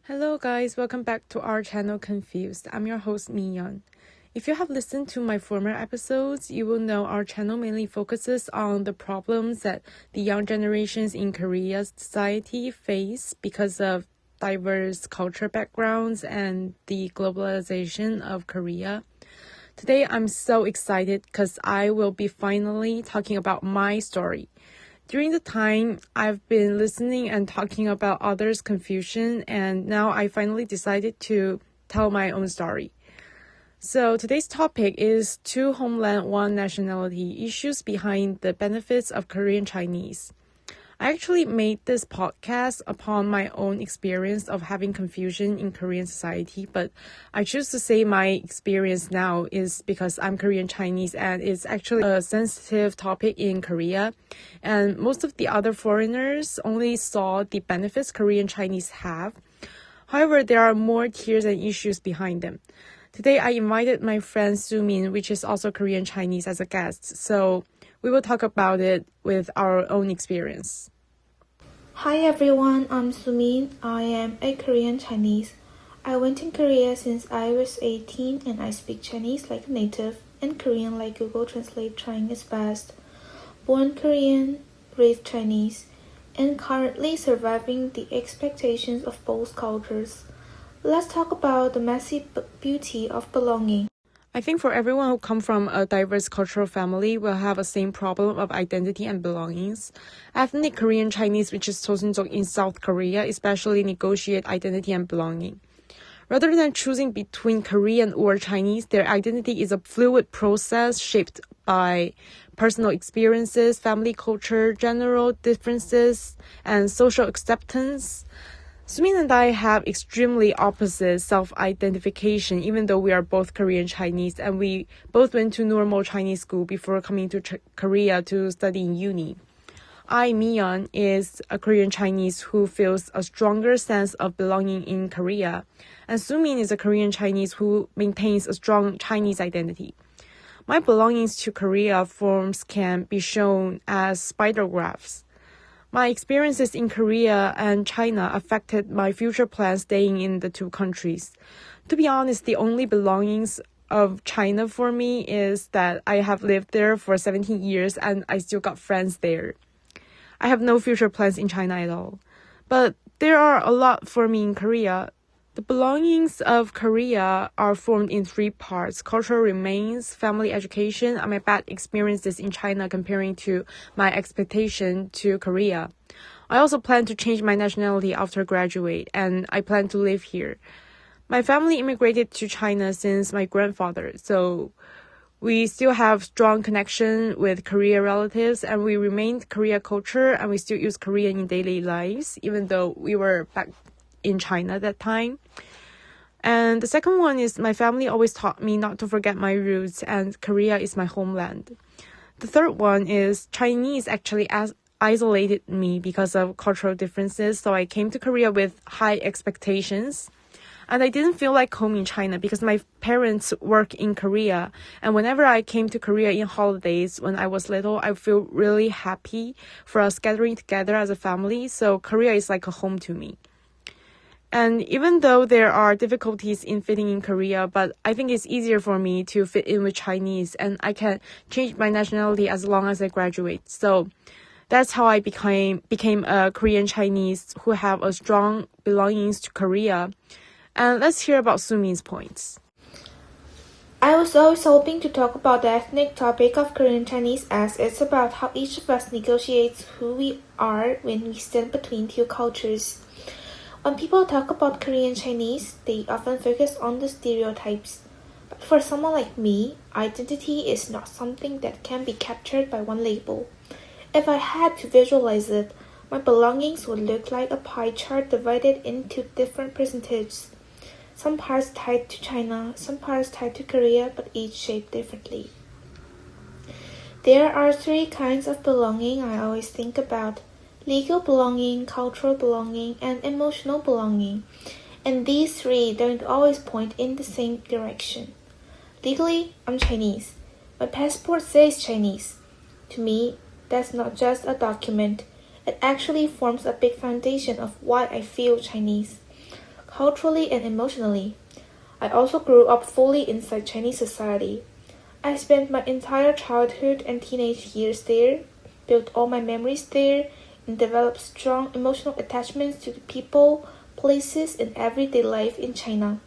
Hello guys, welcome back to our channel Confused. I'm your host Miyeon. If you have listened to my former episodes, you will know our channel mainly focuses on the problems that the young generations in Korea's society face because of diverse culture backgrounds and the globalization of Korea. Today I'm so excited because I will be finally talking about my story. During the time, I've been listening and talking about others' confusion, and now I finally decided to tell my own story. So today's topic is two homeland, one nationality, issues behind the benefits of Korean Chinese. I actually made this podcast upon my own experience of having confusion in Korean society, but I choose to say my experience now is because I'm Korean Chinese and it's actually a sensitive topic in Korea. And most of the other foreigners only saw the benefits Korean Chinese have. However, there are more tiers and issues behind them. Today, I invited my friend Sumin, which is also Korean Chinese, as a guest. So we will talk about it with our own experience. Hi everyone, I'm Sumin. I am a Korean Chinese. I went in Korea since I was 18 and I speak Chinese like a native and Korean like Google Translate trying its best. Born Korean, raised Chinese, and currently surviving the expectations of both cultures. Let's talk about the messy beauty of belonging. I think for everyone who come from a diverse cultural family will have the same problem of identity and belongings. Ethnic Korean Chinese, which is Joseon족 in South Korea, especially negotiate identity and belonging. Rather than choosing between Korean or Chinese, their identity is a fluid process shaped by personal experiences, family culture, general differences, and social acceptance. Sumin and I have extremely opposite self-identification, even though we are both Korean Chinese and we both went to normal Chinese school before coming to Korea to study in uni. Miyeon, is a Korean Chinese who feels a stronger sense of belonging in Korea, and Sumin is a Korean Chinese who maintains a strong Chinese identity. My belongings to Korea forms can be shown as spider graphs. My experiences in Korea and China affected my future plans staying in the two countries. To be honest, the only belongings of China for me is that I have lived there for 17 years and I still got friends there. I have no future plans in China at all. But there are a lot for me in Korea. The belongings of Korea are formed in three parts: cultural remains, family education, and my bad experiences in China comparing to my expectation to Korea. I also plan to change my nationality after graduate, and I plan to live here. My family immigrated to China since my grandfather, so we still have strong connection with Korea relatives, and we remained Korea culture, and we still use Korean in daily lives, even though we were back in China at that time. And the second one is my family always taught me not to forget my roots, and Korea is my homeland. The third one is Chinese actually isolated me because of cultural differences, so I came to Korea with high expectations. And I didn't feel like home in China because my parents work in Korea. And whenever I came to Korea in holidays when I was little, I feel really happy for us gathering together as a family. So Korea is like a home to me. And even though there are difficulties in fitting in Korea, but I think it's easier for me to fit in with Chinese and I can change my nationality as long as I graduate. So that's how I became a Korean Chinese who have a strong belongings to Korea. And let's hear about Sumin's points. I was always hoping to talk about the ethnic topic of Korean Chinese as it's about how each of us negotiates who we are when we stand between two cultures. When people talk about Korean Chinese, they often focus on the stereotypes. But for someone like me, identity is not something that can be captured by one label. If I had to visualize it, my belongings would look like a pie chart divided into different percentages. Some parts tied to China, some parts tied to Korea, but each shaped differently. There are three kinds of belonging I always think about: legal belonging, cultural belonging, and emotional belonging. And these three don't always point in the same direction. Legally, I'm Chinese. My passport says Chinese. To me, that's not just a document. It actually forms a big foundation of why I feel Chinese. culturally and emotionally. I also grew up fully inside Chinese society. I spent my entire childhood and teenage years there, built all my memories there, and developed strong emotional attachments to the people, places, and everyday life in China.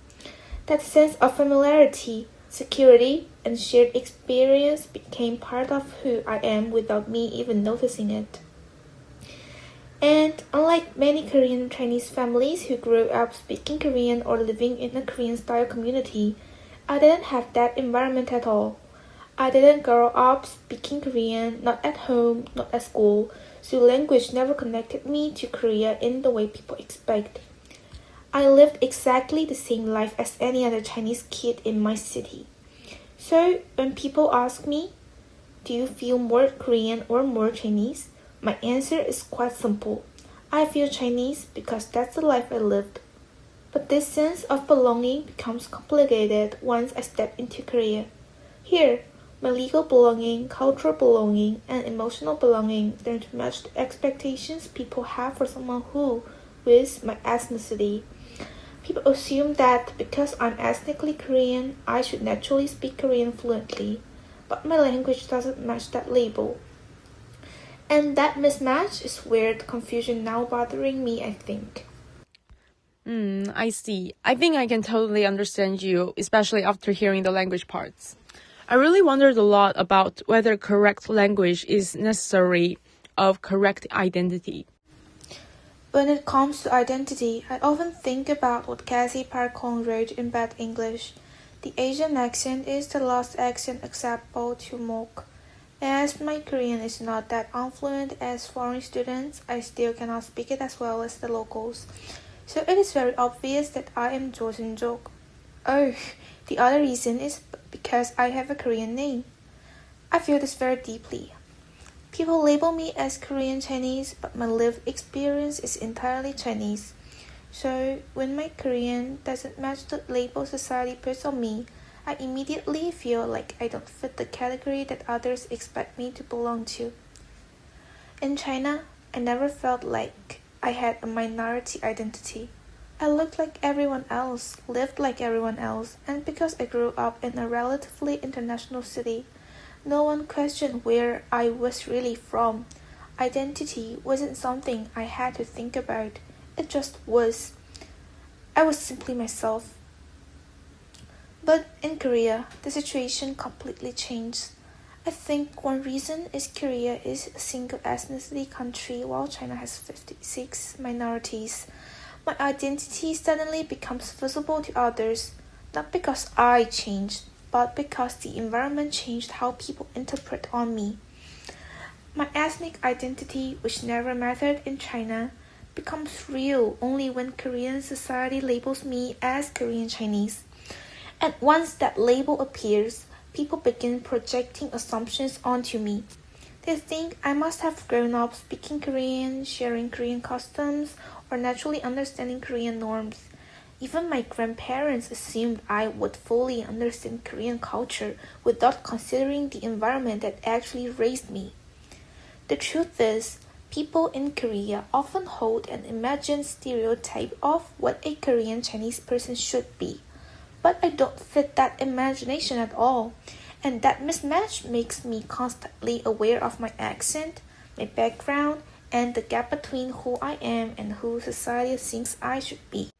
That sense of familiarity, security, and shared experience became part of who I am without me even noticing it. And unlike many Korean Chinese families who grew up speaking Korean or living in a Korean style community, I didn't have that environment at all. I didn't grow up speaking Korean, not at home, not at school, so language never connected me to Korea in the way people expect. I lived exactly the same life as any other Chinese kid in my city. So when people ask me, do you feel more Korean or more Chinese? My answer is quite simple. I feel Chinese because that's the life I lived. But this sense of belonging becomes complicated once I step into Korea. Here, my legal belonging, cultural belonging, and emotional belonging don't match the expectations people have for someone who is my ethnicity. People assume that because I'm ethnically Korean, I should naturally speak Korean fluently, but my language doesn't match that label. And that mismatch is where the confusion now bothering me, I think. I see. I think I can totally understand you, especially after hearing the language parts. I really wondered a lot about whether correct language is necessary of correct identity. When it comes to identity, I often think about what Cassie Parkong wrote in Bad English. The Asian accent is the last accent acceptable to mock. As my Korean is not that affluent as foreign students, I still cannot speak it as well as the locals. So it is very obvious that I am 조선족. Oh, the other reason is because I have a Korean name. I feel this very deeply. People label me as Korean Chinese, but my lived experience is entirely Chinese. So when my Korean doesn't match the label society puts on me, I immediately feel like I don't fit the category that others expect me to belong to. In China, I never felt like I had a minority identity. I looked like everyone else, lived like everyone else, and because I grew up in a relatively international city, no one questioned where I was really from. Identity wasn't something I had to think about. It just was. I was simply myself. But in Korea, the situation completely changed. I think one reason is Korea is a single ethnicity country while China has 56 minorities. My identity suddenly becomes visible to others, not because I changed, but because the environment changed how people interpret on me. My ethnic identity, which never mattered in China, becomes real only when Korean society labels me as Korean Chinese. And once that label appears, people begin projecting assumptions onto me. They think I must have grown up speaking Korean, sharing Korean customs, or naturally understanding Korean norms. Even my grandparents assumed I would fully understand Korean culture without considering the environment that actually raised me. The truth is, people in Korea often hold an imagined stereotype of what a Korean Chinese person should be. But I don't fit that imagination at all, and that mismatch makes me constantly aware of my accent, my background, and the gap between who I am and who society thinks I should be.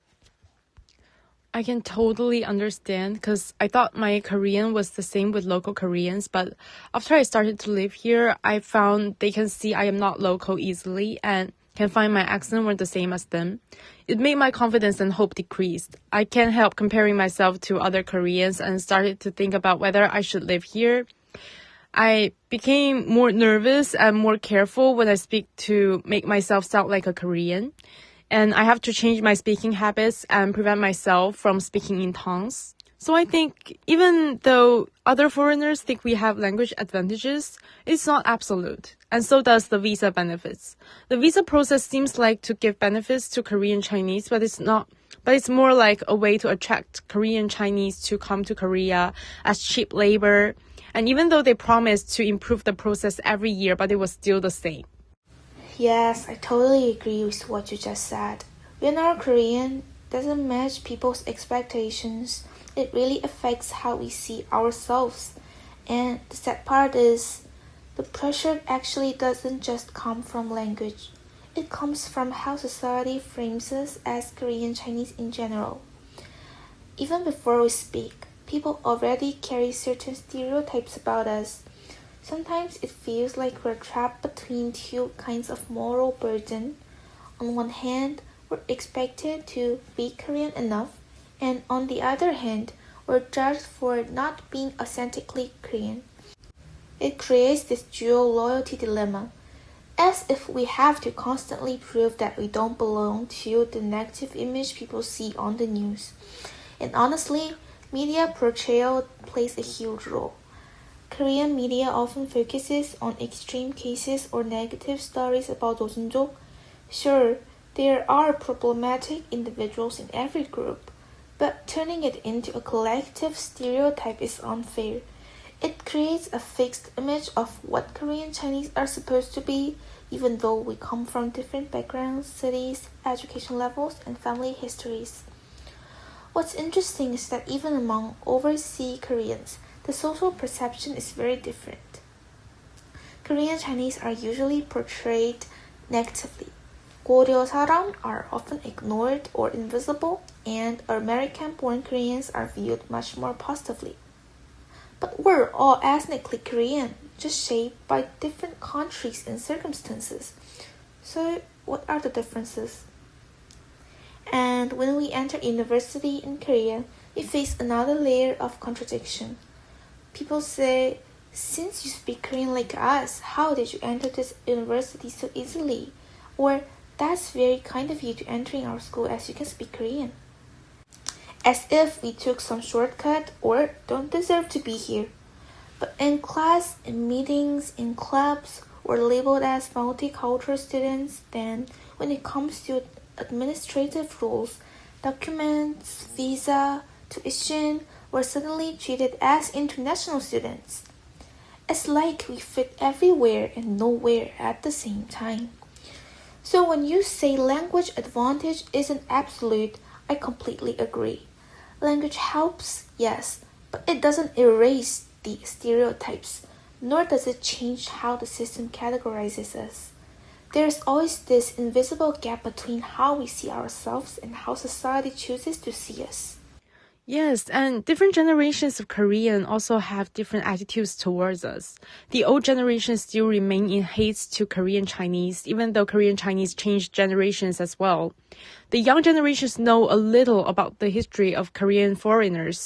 I can totally understand because I thought my Korean was the same with local Koreans, but after I started to live here, I found they can see I am not local easily and can find my accent weren't the same as them. It made my confidence and hope decreased. I can't help comparing myself to other Koreans and started to think about whether I should live here. I became more nervous and more careful when I speak to make myself sound like a Korean. And I have to change my speaking habits and prevent myself from speaking in tongues. So I think even though other foreigners think we have language advantages, it's not absolute. And so does the visa benefits. The visa process seems like to give benefits to Korean Chinese, but it's not. But it's more like a way to attract Korean Chinese to come to Korea as cheap labor. And even though they promised to improve the process every year, but it was still the same. Yes, I totally agree with what you just said. When our Korean doesn't match people's expectations, it really affects how we see ourselves. And the sad part is, the pressure actually doesn't just come from language. It comes from how society frames us as Korean Chinese in general. Even before we speak, people already carry certain stereotypes about us. Sometimes it feels like we're trapped between two kinds of moral burden. On one hand, we're expected to be Korean enough, and on the other hand, we're judged for not being authentically Korean. It creates this dual loyalty dilemma, as if we have to constantly prove that we don't belong to the negative image people see on the news. And honestly, media portrayal plays a huge role. Korean media often focuses on extreme cases or negative stories about Joseonjok. Sure, there are problematic individuals in every group, but turning it into a collective stereotype is unfair. It creates a fixed image of what Korean Chinese are supposed to be, even though we come from different backgrounds, cities, education levels, and family histories. What's interesting is that even among overseas Koreans, the social perception is very different. Korean Chinese are usually portrayed negatively. 고려 사람 are often ignored or invisible, and American-born Koreans are viewed much more positively. But we're all ethnically Korean, just shaped by different countries and circumstances. So, what are the differences? And when we enter university in Korea, we face another layer of contradiction. People say, since you speak Korean like us, how did you enter this university so easily? Or, that's very kind of you to entering our school as you can speak Korean. As if we took some shortcut or don't deserve to be here. But in class, in meetings, in clubs, we're labeled as multicultural students. Then, when it comes to administrative rules, documents, visa, tuition, we're suddenly treated as international students. It's like we fit everywhere and nowhere at the same time. So when you say language advantage isn't absolute, I completely agree. Language helps, yes, but it doesn't erase the stereotypes, nor does it change how the system categorizes us. There's always this invisible gap between how we see ourselves and how society chooses to see us. Yes, and different generations of Korean also have different attitudes towards us. The old generation still remain in hate to Korean Chinese, even though Korean Chinese changed generations as well. The young generations know a little about the history of Korean foreigners,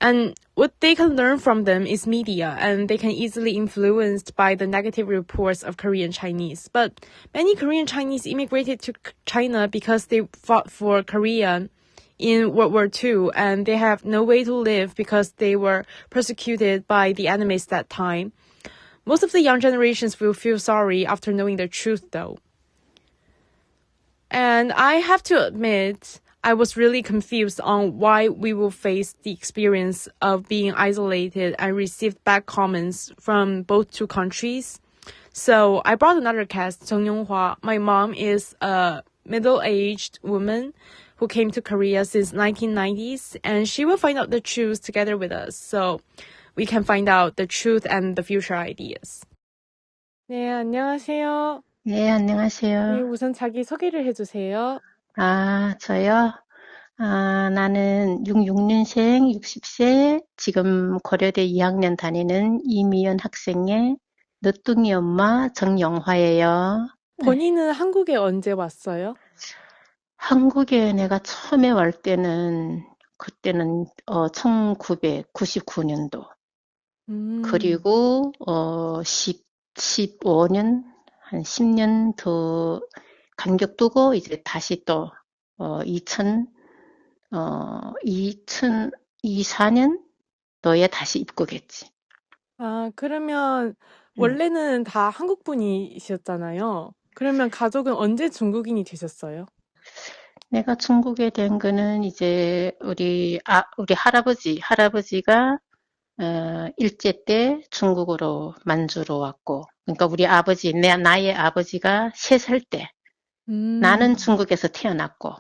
and what they can learn from them is media, and they can easily influenced by the negative reports of Korean Chinese. But many Korean Chinese immigrated to China because they fought for Korea in World War II, and they have no way to live because they were persecuted by the enemies that time. Most of the young generations will feel sorry after knowing the truth, though. And I have to admit, I was really confused on why we will face the experience of being isolated and receive bad comments from both two countries. So I brought another guest, Jung Yonghwa. My mom is a middle-aged woman who came to Korea since 1990s, and she will find out the truth together with us, so we can find out the truth and the future ideas. 네, 안녕하세요. 네, 안녕하세요. 네, 우선 자기 소개를 해주세요. 저요? 나는 66년생 60세, 지금 고려대 2학년 다니는 이미연 학생의 늦둥이 엄마 정영화예요. 본인은 한국에 언제 왔어요? 한국에 내가 처음에 올 때는, 그때는 1999년도. 그리고 15년, 한 10년 더 간격 두고 이제 다시 또 2024년도에 다시 입국했지. 그러면 원래는 다 한국 분이셨잖아요. 그러면 가족은 언제 중국인이 되셨어요? 내가 중국에 된 거는 이제 우리 할아버지가 일제 때 중국으로 만주로 왔고, 그러니까 우리 아버지, 나의 아버지가 3살 때, 나는 중국에서 태어났고.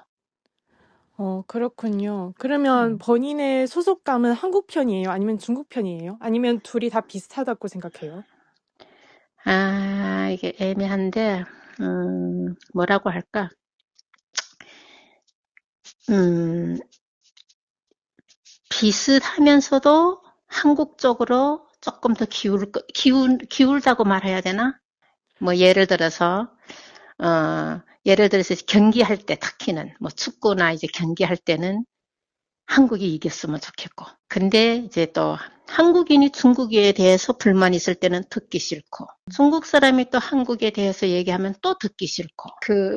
그렇군요. 그러면 본인의 소속감은 한국 편이에요? 아니면 중국 편이에요? 아니면 둘이 다 비슷하다고 생각해요? 이게 애매한데, 뭐라고 할까? 비슷하면서도 한국 쪽으로 조금 더 기울다고 말해야 되나? 뭐, 예를 들어서 경기할 때 특히는, 뭐, 축구나 이제 경기할 때는 한국이 이겼으면 좋겠고. 근데 이제 또 한국인이 중국에 대해서 불만 있을 때는 듣기 싫고, 중국 사람이 또 한국에 대해서 얘기하면 또 듣기 싫고,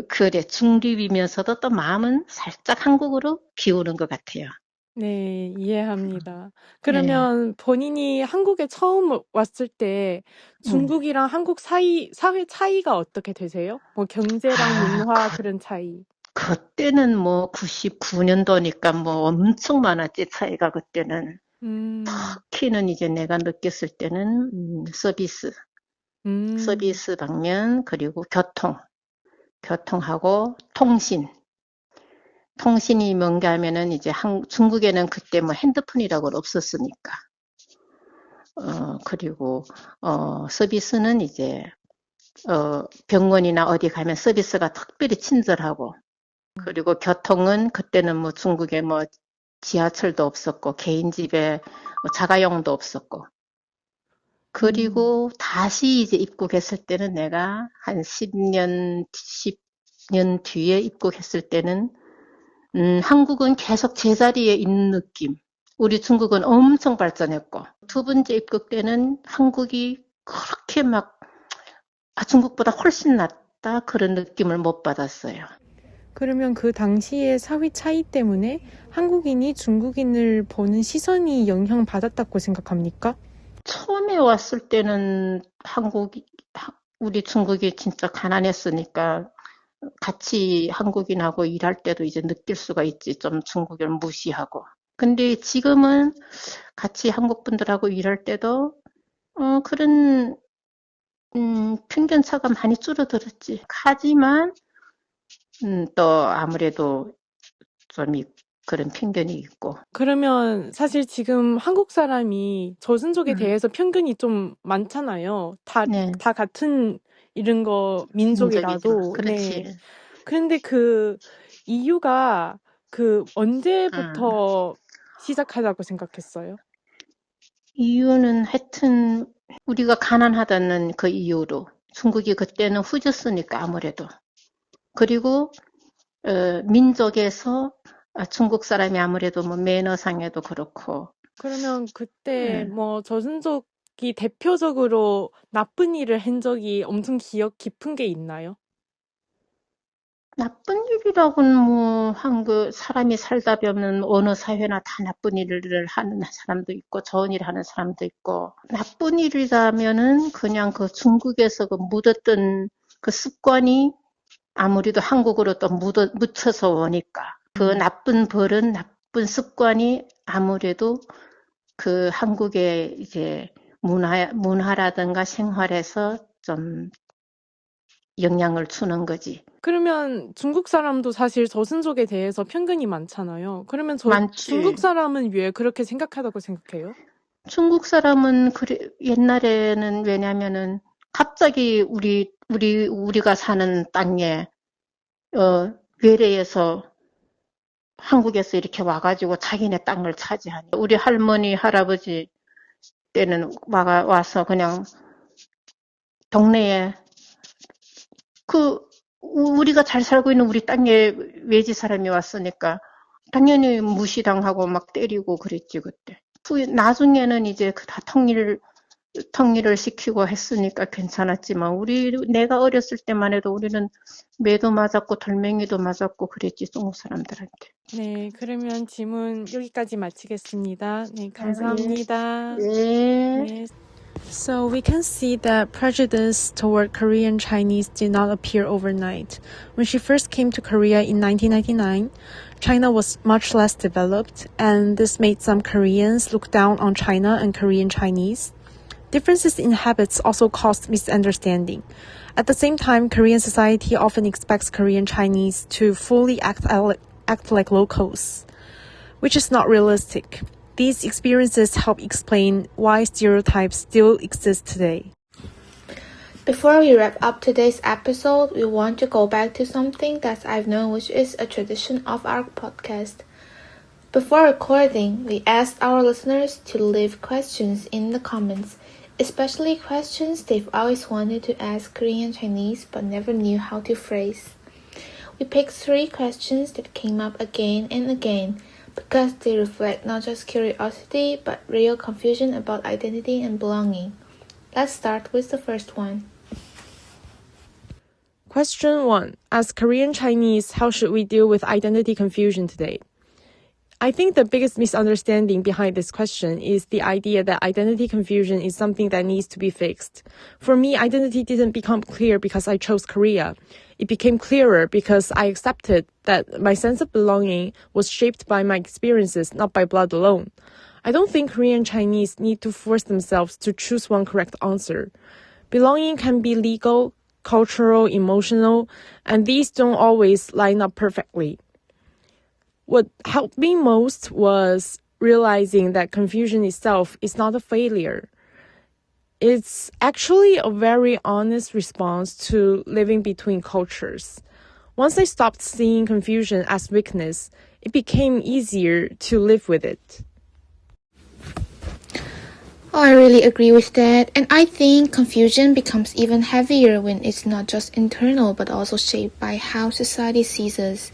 그래, 중립이면서도 또 마음은 살짝 한국으로 기우는 것 같아요. 네, 이해합니다. 네. 그러면 본인이 한국에 처음 왔을 때 중국이랑 한국 사회 차이가 어떻게 되세요? 뭐 경제랑 문화 그런 차이. 그때는 뭐 99년도니까 뭐 엄청 많았지, 차이가 그때는. 음, 특히는 이제 내가 느꼈을 때는 서비스 방면, 그리고 교통하고 통신이 뭔가 하면은 이제 중국에는 그때 뭐 핸드폰이라고는 없었으니까. 그리고 서비스는 이제 병원이나 어디 가면 서비스가 특별히 친절하고, 그리고 교통은 그때는 뭐 중국에 뭐 지하철도 없었고 개인 집에 뭐 자가용도 없었고, 그리고 다시 이제 입국했을 때는 내가 한 10년 뒤에 입국했을 때는 한국은 계속 제자리에 있는 느낌. 우리 중국은 엄청 발전했고, 두 번째 입국 때는 한국이 그렇게 막 중국보다 훨씬 낫다 그런 느낌을 못 받았어요. 그러면 그 당시의 사회 차이 때문에 한국인이 중국인을 보는 시선이 영향받았다고 생각합니까? 처음에 왔을 때는 우리 중국이 진짜 가난했으니까 같이 한국인하고 일할 때도 이제 느낄 수가 있지. 좀 중국을 무시하고. 근데 지금은 같이 한국 분들하고 일할 때도 그런 편견차가 많이 줄어들었지. 하지만 또 아무래도 좀 그런 편견이 있고. 그러면 사실 지금 한국 사람이 저승족에 대해서 편견이 좀 많잖아요. 네, 다 같은 이런 거 민족이지만 민족이라도. 그렇지. 네. 그런데 그 이유가 언제부터 시작하자고 생각했어요? 이유는 하여튼 우리가 가난하다는 그 이유로, 중국이 그때는 후졌으니까 아무래도. 그리고 민족에서 중국 사람이 아무래도 뭐 매너상에도 그렇고. 그러면 그때 뭐 저승족이 대표적으로 나쁜 일을 한 적이 엄청 기억 깊은 게 있나요? 나쁜 일이라고는 뭐 사람이 살다 보면 어느 사회나 다 나쁜 일을 하는 사람도 있고 좋은 일을 하는 사람도 있고, 나쁜 일이라면은 그냥 그 중국에서 그 묻었던 그 습관이 아무래도 한국으로 또 묻혀서 오니까, 그 나쁜 버릇, 나쁜 습관이 아무래도 그 한국의 이제 문화라든가 생활에서 좀 영향을 주는 거지. 그러면 중국 사람도 사실 저승족에 대해서 편견이 많잖아요. 그러면 많지. 중국 사람은 왜 그렇게 생각하다고 생각해요? 중국 사람은 옛날에는 왜냐면은 갑자기 우리가 사는 땅에 외래에서 한국에서 이렇게 와가지고 자기네 땅을 차지하니, 우리 할머니 할아버지 때는 와서 그냥 동네에 우리가 잘 살고 있는 우리 땅에 외지 사람이 왔으니까 당연히 무시당하고 막 때리고 그랬지 그때. 나중에는 이제 다 통일을 시키고 했으니까 괜찮았지만, 내가 어렸을 때만 해도 우리는 매도 맞았고 돌멩이도 맞았고 그랬지, 중국 사람들한테. 네, 그러면 질문 여기까지 마치겠습니다. 네, 감사합니다. 네. 네. So we can see that prejudice toward Korean Chinese did not appear overnight. When she first came to Korea in 1999, China was much less developed, and this made some Koreans look down on China and Korean Chinese. Differences in habits also caused misunderstanding. At the same time, Korean society often expects Korean Chinese to fully act act like locals, which is not realistic. These experiences help explain why stereotypes still exist today. Before we wrap up today's episode, we want to go back to something that I've known which is a tradition of our podcast. Before recording, we asked our listeners to leave questions in the comments, especially questions they've always wanted to ask Korean Chinese but never knew how to phrase. We picked 3 questions that came up again and again because they reflect not just curiosity but real confusion about identity and belonging. Let's start with the first one. Question 1. As Korean Chinese, how should we deal with identity confusion today? I think the biggest misunderstanding behind this question is the idea that identity confusion is something that needs to be fixed. For me, identity didn't become clear because I chose Korea. It became clearer because I accepted that my sense of belonging was shaped by my experiences, not by blood alone. I don't think Korean Chinese need to force themselves to choose one correct answer. Belonging can be legal, cultural, emotional, and these don't always line up perfectly. What helped me most was realizing that confusion itself is not a failure. It's actually a very honest response to living between cultures. Once I stopped seeing confusion as weakness, it became easier to live with it. Oh, I really agree with that, and I think confusion becomes even heavier when it's not just internal but also shaped by how society sees us.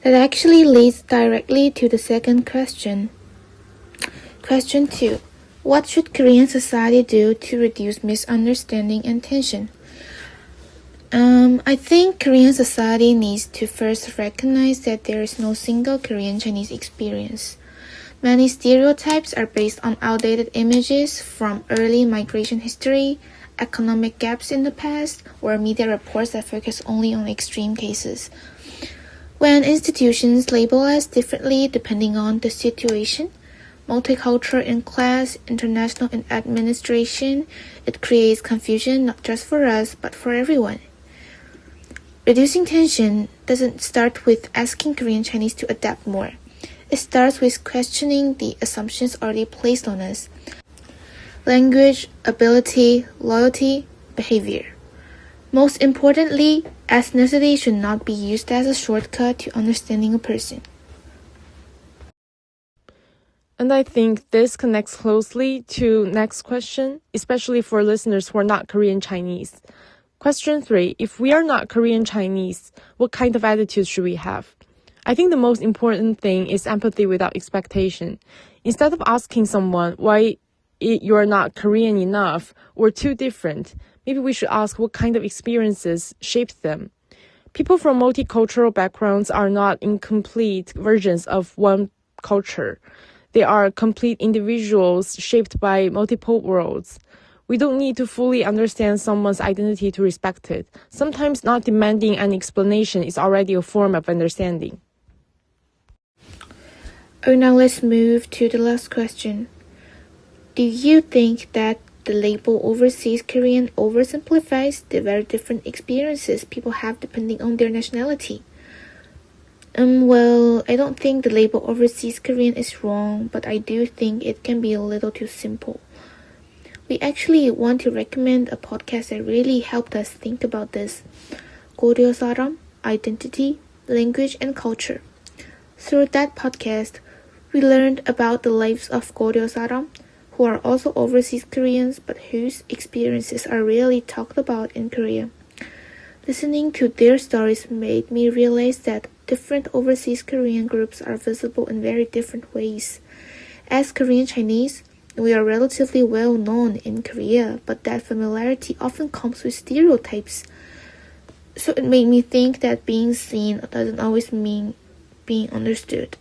That actually leads directly to the second question. Question 2. What should Korean society do to reduce misunderstanding and tension? I think Korean society needs to first recognize that there is no single Korean Chinese experience. Many stereotypes are based on outdated images from early migration history, economic gaps in the past, or media reports that focus only on extreme cases. When institutions label us differently depending on the situation, multicultural in class, international in administration, it creates confusion not just for us but for everyone. Reducing tension doesn't start with asking Korean Chinese to adapt more. It starts with questioning the assumptions already placed on us. Language, ability, loyalty, behavior. Most importantly, ethnicity should not be used as a shortcut to understanding a person. And I think this connects closely to next question, especially for listeners who are not Korean Chinese. Question 3. If we are not Korean Chinese, what kind of attitude should we have? I think the most important thing is empathy without expectation. Instead of asking someone why you're not Korean enough or too different, maybe we should ask what kind of experiences shaped them. People from multicultural backgrounds are not incomplete versions of one culture. They are complete individuals shaped by multiple worlds. We don't need to fully understand someone's identity to respect it. Sometimes not demanding an explanation is already a form of understanding. Now let's move to the last question. Do you think that the label overseas Korean oversimplifies the very different experiences people have depending on their nationality? Well, I don't think the label overseas Korean is wrong, but I do think it can be a little too simple. We actually want to recommend a podcast that really helped us think about this. 고려 사람, Identity, Language and Culture. Through that podcast, we learned about the lives of Goryeo saram, who are also overseas Koreans but whose experiences are rarely talked about in Korea. Listening to their stories made me realize that different overseas Korean groups are visible in very different ways. As Korean Chinese, we are relatively well known in Korea, but that familiarity often comes with stereotypes. So it made me think that being seen doesn't always mean being understood.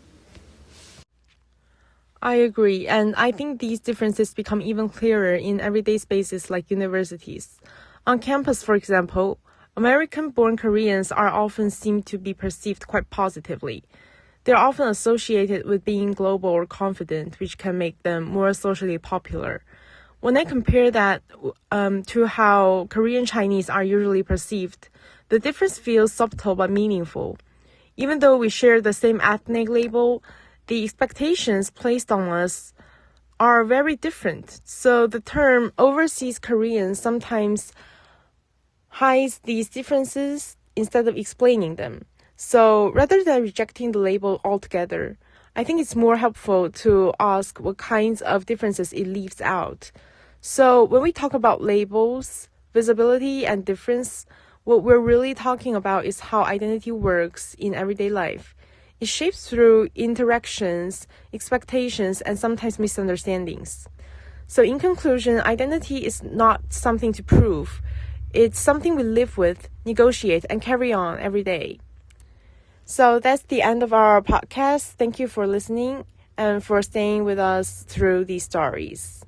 I agree, and I think these differences become even clearer in everyday spaces like universities. On campus, for example, American-born Koreans are often seen to be perceived quite positively. They're often associated with being global or confident, which can make them more socially popular. When I compare that to how Korean Chinese are usually perceived, the difference feels subtle but meaningful. Even though we share the same ethnic label, the expectations placed on us are very different. So the term overseas Korean sometimes hides these differences instead of explaining them. So rather than rejecting the label altogether, I think it's more helpful to ask what kinds of differences it leaves out. So when we talk about labels, visibility, and difference, what we're really talking about is how identity works in everyday life. It shapes through interactions, expectations, and sometimes misunderstandings. So in conclusion, identity is not something to prove. It's something we live with, negotiate, and carry on every day. So that's the end of our podcast. Thank you for listening and for staying with us through these stories.